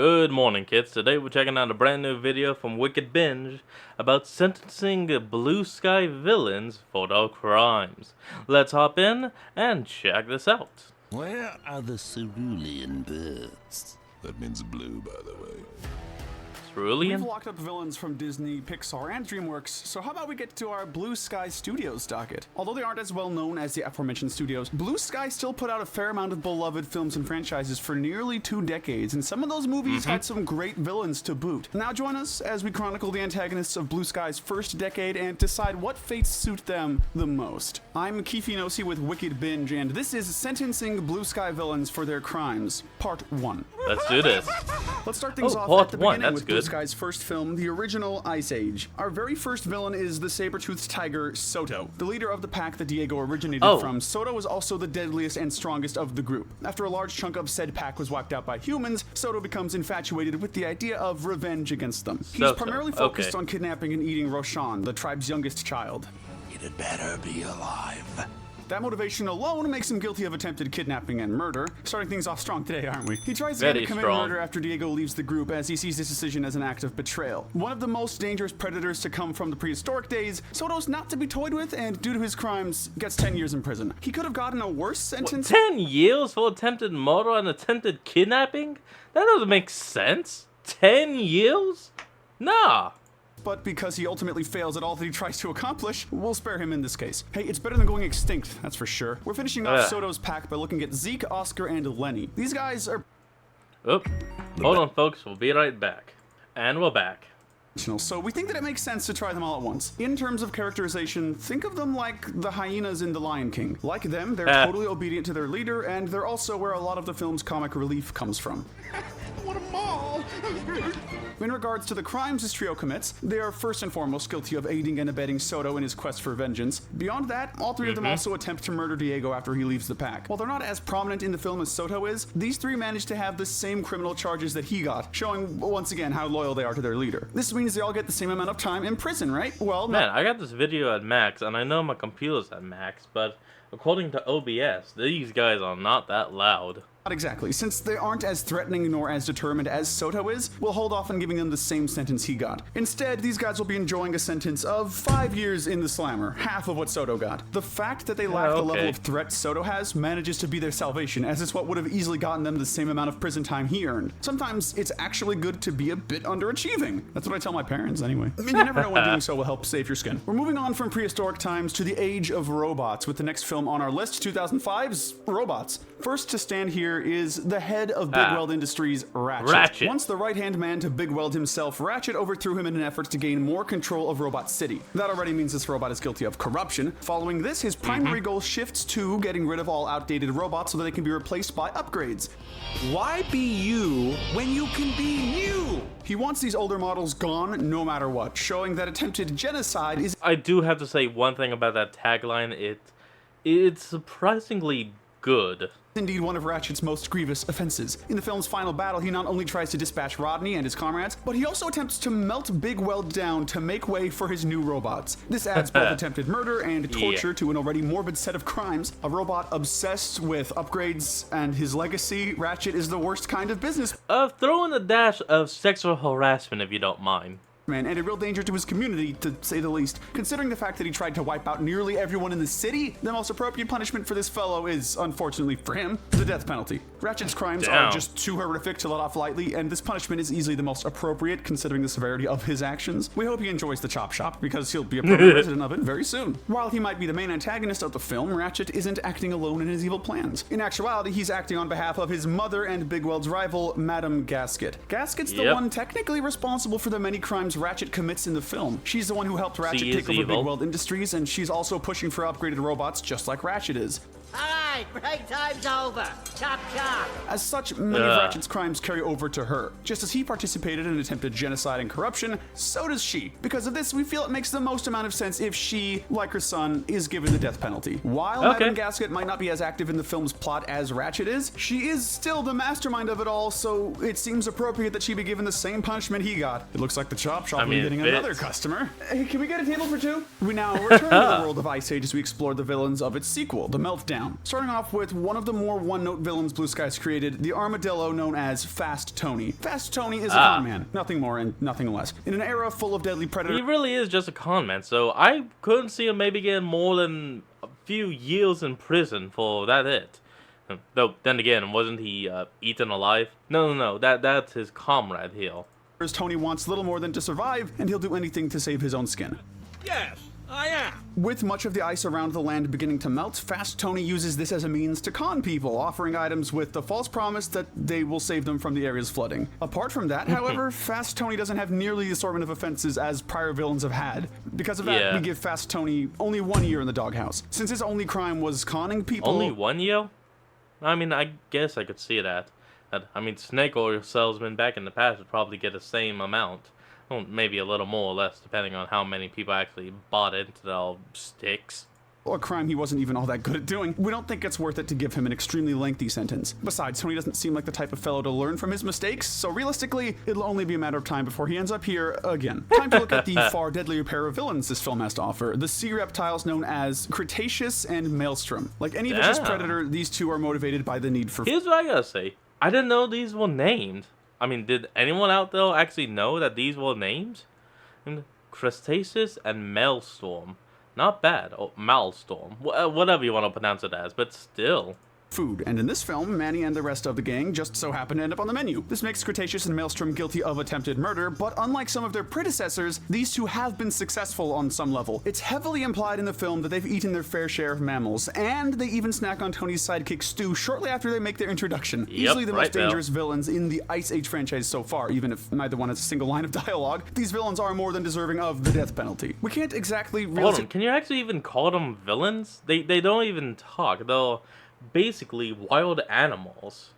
Good morning, kids. Today we're checking out a brand new video from Wicked Binge about sentencing blue sky villains for their crimes. Let's hop in and check this out. Where are the cerulean birds? That means blue, by the way. Cerulean? We've locked up villains from Disney, Pixar, and DreamWorks, so how about we get to our Blue Sky Studios docket? Although they aren't as well known as the aforementioned studios, Blue Sky still put out a fair amount of beloved films and franchises for nearly 2 decades, and some of those movies had some great villains to boot. Now join us as we chronicle the antagonists of Blue Sky's first decade and decide what fates suit them the most. I'm Keefe Nossi with Wicked Binge, and this is Sentencing Blue Sky Villains for Their Crimes, Part 1. Let's do this. Let's start things off Part at the 1, beginning that's with Blue good. Sky's first film, the original Ice Age. Our very first villain is the saber-toothed tiger, Soto. The leader of the pack that Diego originated from, Soto was also the deadliest and strongest of the group. After a large chunk of said pack was wiped out by humans, Soto becomes infatuated with the idea of revenge against them. He's primarily focused on kidnapping and eating Roshan, the tribe's youngest child. It had better be alive. That motivation alone makes him guilty of attempted kidnapping and murder. Starting things off strong today, aren't we? He tries again to commit murder after Diego leaves the group as he sees this decision as an act of betrayal. One of the most dangerous predators to come from the prehistoric days, Soto's not to be toyed with, and due to his crimes, gets 10 years in prison. He could have gotten a worse sentence. 10 years for attempted murder and attempted kidnapping? That doesn't make sense. 10 years? Nah. But because he ultimately fails at all that he tries to accomplish, we'll spare him in this case. Hey, it's better than going extinct, that's for sure. We're finishing off Soto's pack by looking at Zeke, Oscar, and Lenny. These guys are... Hold on, folks. We'll be right back. And we're back. So we think that it makes sense to try them all at once. In terms of characterization, think of them like the hyenas in The Lion King. Like them, they're totally obedient to their leader, and they're also where a lot of the film's comic relief comes from. What a mall! In regards to the crimes this trio commits, they are first and foremost guilty of aiding and abetting Soto in his quest for vengeance. Beyond that, all three of them also attempt to murder Diego after he leaves the pack. While they're not as prominent in the film as Soto is, these three manage to have the same criminal charges that he got, showing once again how loyal they are to their leader. This means they all get the same amount of time in prison, right? Well, man, I got this video at max, and I know my computer's at max, but according to OBS, these guys are not that loud. Not exactly. Since they aren't as threatening nor as determined as Soto is, we'll hold off on giving them the same sentence he got. Instead, these guys will be enjoying a sentence of 5 years in the slammer, half of what Soto got. The fact that they lack the level of threat Soto has manages to be their salvation, as it's what would have easily gotten them the same amount of prison time he earned. Sometimes it's actually good to be a bit underachieving. That's what I tell my parents anyway. I mean, you never know when doing so will help save your skin. We're moving on from prehistoric times to the age of robots with the next film on our list, 2005's Robots. First to stand here is the head of Big Weld Industries, Ratchet. Once the right-hand man to Big Weld himself, Ratchet overthrew him in an effort to gain more control of Robot City. That already means this robot is guilty of corruption. Following this, his primary goal shifts to getting rid of all outdated robots so that they can be replaced by upgrades. Why be you when you can be new? He wants these older models gone no matter what, showing that attempted genocide is... I do have to say one thing about that tagline. It's surprisingly good. Indeed one of Ratchet's most grievous offenses. In the film's final battle, he not only tries to dispatch Rodney and his comrades, but he also attempts to melt Big Weld down to make way for his new robots. This adds both attempted murder and torture to an already morbid set of crimes. A robot obsessed with upgrades and his legacy, Ratchet is the worst kind of business. Throw in a dash of sexual harassment if you don't mind. And a real danger to his community, to say the least. Considering the fact that he tried to wipe out nearly everyone in the city, the most appropriate punishment for this fellow is, unfortunately for him, the death penalty. Ratchet's crimes are just too horrific to let off lightly, and this punishment is easily the most appropriate considering the severity of his actions. We hope he enjoys the chop shop, because he'll be a permanent resident of it very soon. While he might be the main antagonist of the film, Ratchet isn't acting alone in his evil plans. In actuality, he's acting on behalf of his mother and Big Weld's rival, Madame Gasket. Gasket's the one technically responsible for the many crimes Ratchet commits in the film. She's the one who helped Ratchet take over Big Weld Industries, and she's also pushing for upgraded robots just like Ratchet is. Alright, break time's over. Chop chop. As such, many of Ratchet's crimes carry over to her. Just as he participated in attempted genocide and corruption, so does she. Because of this, we feel it makes the most amount of sense if she, like her son, is given the death penalty. While Madame Gasket might not be as active in the film's plot as Ratchet is, she is still the mastermind of it all, so it seems appropriate that she be given the same punishment he got. It looks like the chop shop will be getting another customer. Hey, can we get a table for two? We now return to the world of Ice Age as we explore the villains of its sequel, The Meltdown. Starting Starting off with one of the more one-note villains Blue Skies created, the armadillo known as Fast Tony. Fast Tony is a con man, nothing more and nothing less. In an era full of deadly predators, He really is just a con man, so I couldn't see him maybe getting more than a few years in prison for that. Though, then again, wasn't he eaten alive? No, that's his comrade here. Tony wants little more than to survive, and he'll do anything to save his own skin. Yes, I am. With much of the ice around the land beginning to melt, Fast Tony uses this as a means to con people, offering items with the false promise that they will save them from the area's flooding. Apart from that, however, Fast Tony doesn't have nearly the assortment of offenses as prior villains have had. Because of that, we give Fast Tony only 1 year in the doghouse. Since his only crime was conning people... Only 1 year? I mean, I guess I could see that. I mean, snake oil salesmen back in the past would probably get the same amount. Well, maybe a little more or less, depending on how many people actually bought into the sticks. A crime he wasn't even all that good at doing. We don't think it's worth it to give him an extremely lengthy sentence. Besides, Tony doesn't seem like the type of fellow to learn from his mistakes, so realistically, it'll only be a matter of time before he ends up here again. Time to look at the far deadlier pair of villains this film has to offer, the sea reptiles known as Cretaceous and Maelstrom. Like any vicious predator, these two are motivated by the need for... Here's what I gotta say. I didn't know these were named. I mean, did anyone out there actually know that these were names? Cretaceous and Maelstrom. Not bad. Oh, Maelstrom. Whatever you want to pronounce it as, but still. Food, and in this film, Manny and the rest of the gang just so happen to end up on the menu. This makes Cretaceous and Maelstrom guilty of attempted murder, but unlike some of their predecessors, these two have been successful on some level. It's heavily implied in the film that they've eaten their fair share of mammals, and they even snack on Tony's sidekick Stu shortly after they make their introduction. Easily the most dangerous villains in the Ice Age franchise so far, even if neither one has a single line of dialogue. These villains are more than deserving of the death penalty. We can't exactly... Hold on, can you actually even call them villains? They don't even talk, though. Basically wild animals.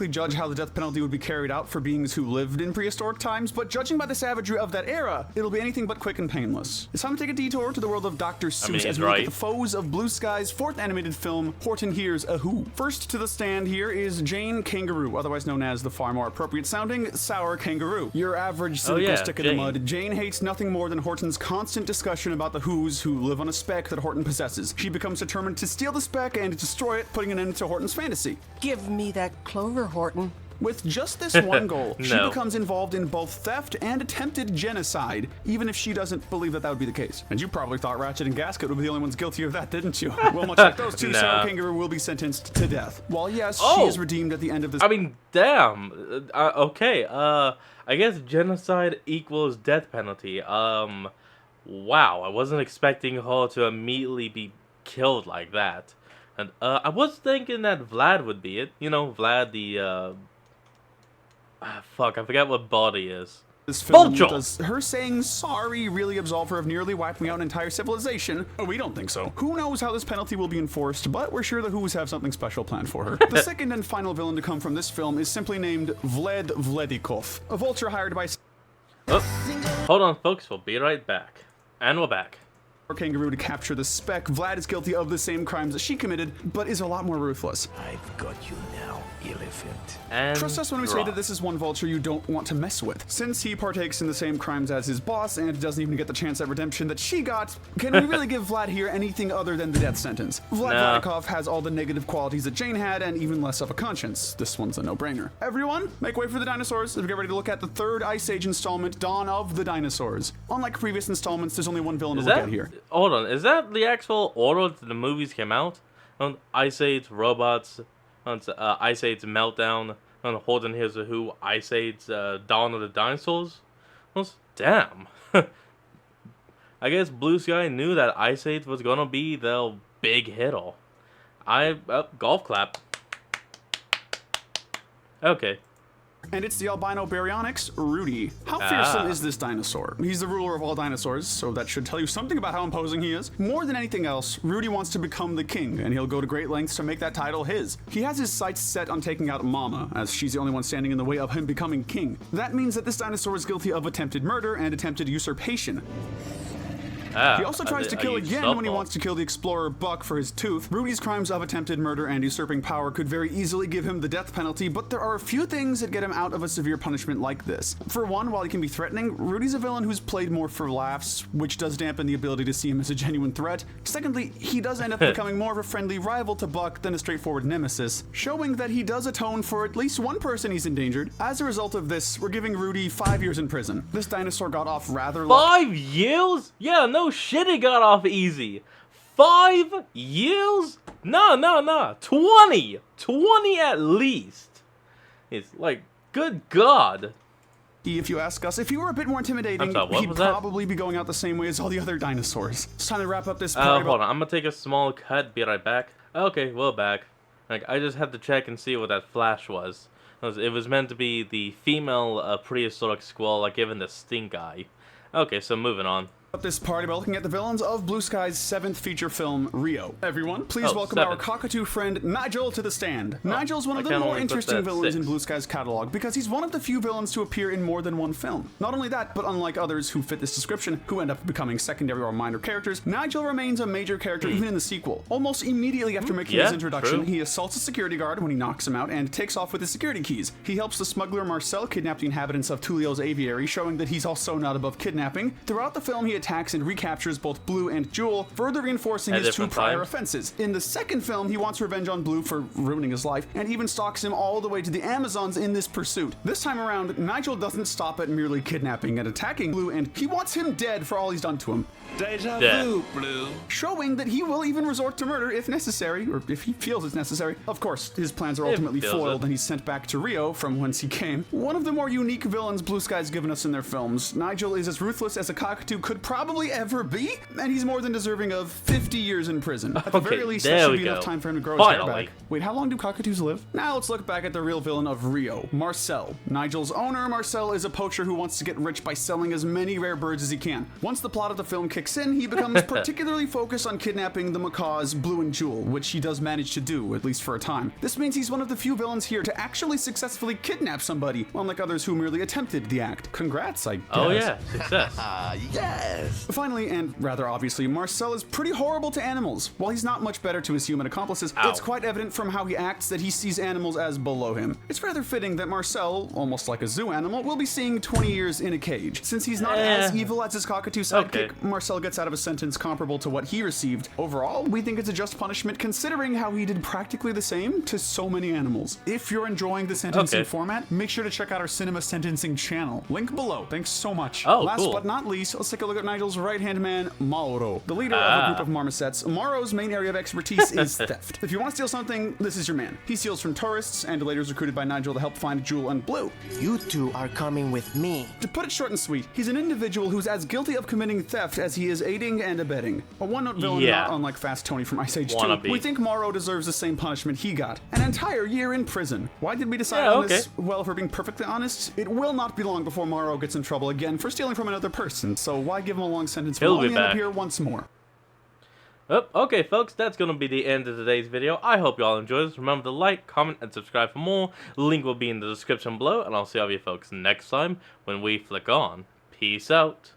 Judge how the death penalty would be carried out for beings who lived in prehistoric times, but judging by the savagery of that era, it'll be anything but quick and painless. It's time to take a detour to the world of Dr. Seuss as we look at the foes of Blue Sky's fourth animated film, Horton Hears a Who. First to the stand here is Jane Kangaroo, otherwise known as the far more appropriate sounding Sour Kangaroo. Your average cynical stick in the mud, Jane hates nothing more than Horton's constant discussion about the Whos who live on a speck that Horton possesses. She becomes determined to steal the speck and destroy it, putting an end to Horton's fantasy. Give me that clover, Horton. With just this one goal, she becomes involved in both theft and attempted genocide, even if she doesn't believe that that would be the case. And you probably thought Ratchet and Gasket would be the only ones guilty of that, didn't you? Well, much like those two, Sour Kangaroo will be sentenced to death. While yes, she is redeemed at the end of this... I mean, damn. Okay, I guess genocide equals death penalty. Wow, I wasn't expecting her to immediately be killed like that. And I was thinking that Vlad would be it. You know, Vlad the, fuck, I forgot what body is. This film does her saying sorry really absolve her of nearly wiping out an entire civilization? Oh, we don't think so. Who knows how this penalty will be enforced, but we're sure the Whos have something special planned for her. The second and final villain to come from this film is simply named Vlad Vladikov, a vulture hired by... Oh, hold on, folks, we'll be right back. And we're back. Kangaroo to capture the speck. Vlad is guilty of the same crimes that she committed, but is a lot more ruthless. I've got you now, elephant. And trust us when we say that this is one vulture you don't want to mess with. Since he partakes in the same crimes as his boss and doesn't even get the chance at redemption that she got, can we really give Vlad here anything other than the death sentence? Vlad Vladikov has all the negative qualities that Jane had and even less of a conscience. This one's a no-brainer. Everyone, make way for the dinosaurs as we get ready to look at the third Ice Age installment, Dawn of the Dinosaurs. Unlike previous installments, there's only one villain to look at here. Hold on, is that the actual order that the movies came out? Ice Age, Robots, Ice Age Meltdown, Horton Hears a Who, Ice Age, Dawn of the Dinosaurs? Well, damn. I guess Blue Sky knew that Ice Age was gonna be the big hitter. Golf clap. Okay. And it's the albino baryonyx, Rudy. How fearsome is this dinosaur? He's the ruler of all dinosaurs, so that should tell you something about how imposing he is. More than anything else, Rudy wants to become the king, and he'll go to great lengths to make that title his. He has his sights set on taking out Mama, as she's the only one standing in the way of him becoming king. That means that this dinosaur is guilty of attempted murder and attempted usurpation. He also tries to kill again when he wants to kill the explorer Buck for his tooth. Rudy's crimes of attempted murder and usurping power could very easily give him the death penalty, but there are a few things that get him out of a severe punishment like this. For one, while he can be threatening, Rudy's a villain who's played more for laughs, which does dampen the ability to see him as a genuine threat. Secondly, he does end up becoming more of a friendly rival to Buck than a straightforward nemesis, showing that he does atone for at least one person he's endangered. As a result of this, we're giving Rudy 5 years in prison. This dinosaur got off rather 5 years? Yeah, no shit, he got off easy. 5 years? No. 20. 20 at least. It's like, good God. If you ask us, if he were a bit more intimidating, he'd probably be going out the same way as all the other dinosaurs. It's time to wrap up this part. Hold on, I'm gonna take a small cut, be right back. Okay, we're back. Like, I just had to check and see what that flash was. It was meant to be the female prehistoric squall, like given the stink eye. Okay, so moving on. This party by looking at the villains of Blue Sky's 7th feature film, Rio. Everyone, please welcome our cockatoo friend, Nigel, to the stand. Nigel's one of the more interesting villains in Blue Sky's catalog because he's one of the few villains to appear in more than one film. Not only that, but unlike others who fit this description, who end up becoming secondary or minor characters, Nigel remains a major character even in the sequel. Almost immediately after making his introduction, he assaults a security guard when he knocks him out and takes off with his security keys. He helps the smuggler Marcel kidnap the inhabitants of Tulio's aviary, showing that he's also not above kidnapping. Throughout the film, he attacks and recaptures both Blue and Jewel, further reinforcing his 2 prior offenses. In the second film, he wants revenge on Blue for ruining his life, and even stalks him all the way to the Amazons in this pursuit. This time around, Nigel doesn't stop at merely kidnapping and attacking Blue, and he wants him dead for all he's done to him. Deja vu, Blue. Showing that he will even resort to murder if necessary, or if he feels it's necessary. Of course, his plans are ultimately foiled and he's sent back to Rio, from whence he came. One of the more unique villains Blue Sky's given us in their films. Nigel is as ruthless as a cockatoo could probably ever be, and he's more than deserving of 50 years in prison. At the very least, that should be enough time for him to grow his hair back. Wait, how long do cockatoos live? Now let's look back at the real villain of Rio, Marcel. Nigel's owner, Marcel, is a poacher who wants to get rich by selling as many rare birds as he can. Once the plot of the film kicks in, he becomes particularly focused on kidnapping the macaws Blue and Jewel, which he does manage to do, at least for a time. This means he's one of the few villains here to actually successfully kidnap somebody, unlike others who merely attempted the act. Congrats, I guess. Oh yeah, success. Yes! Finally, and rather obviously, Marcel is pretty horrible to animals. While he's not much better to his human accomplices, it's quite evident from how he acts that he sees animals as below him. It's rather fitting that Marcel, almost like a zoo animal, will be seeing 20 years in a cage. Since he's not as evil as his cockatoo sidekick, Marcel gets out of a sentence comparable to what he received. Overall, we think it's a just punishment considering how he did practically the same to so many animals. If you're enjoying the sentencing format, make sure to check out our Cinema Sentencing channel. Link below. Thanks so much. Last but not least, let's take a look at Nigel's right-hand man, Mauro, the leader of a group of marmosets. Mauro's main area of expertise is theft. If you want to steal something, this is your man. He steals from tourists and later is recruited by Nigel to help find Jewel and Blue. You two are coming with me. To put it short and sweet, he's an individual who's as guilty of committing theft as he is aiding and abetting. A one-note villain not unlike Fast Tony from Ice Age 2. We think Mauro deserves the same punishment he got. An entire year in prison. Why did we decide on this? Well, if we're being perfectly honest, it will not be long before Mauro gets in trouble again for stealing from another person, so why give him a long sentence? We'll only end up here once more. Okay, folks, that's going to be the end of today's video. I hope you all enjoyed this. Remember to like, comment, and subscribe for more. Link will be in the description below, and I'll see all of you folks next time when we flick on. Peace out.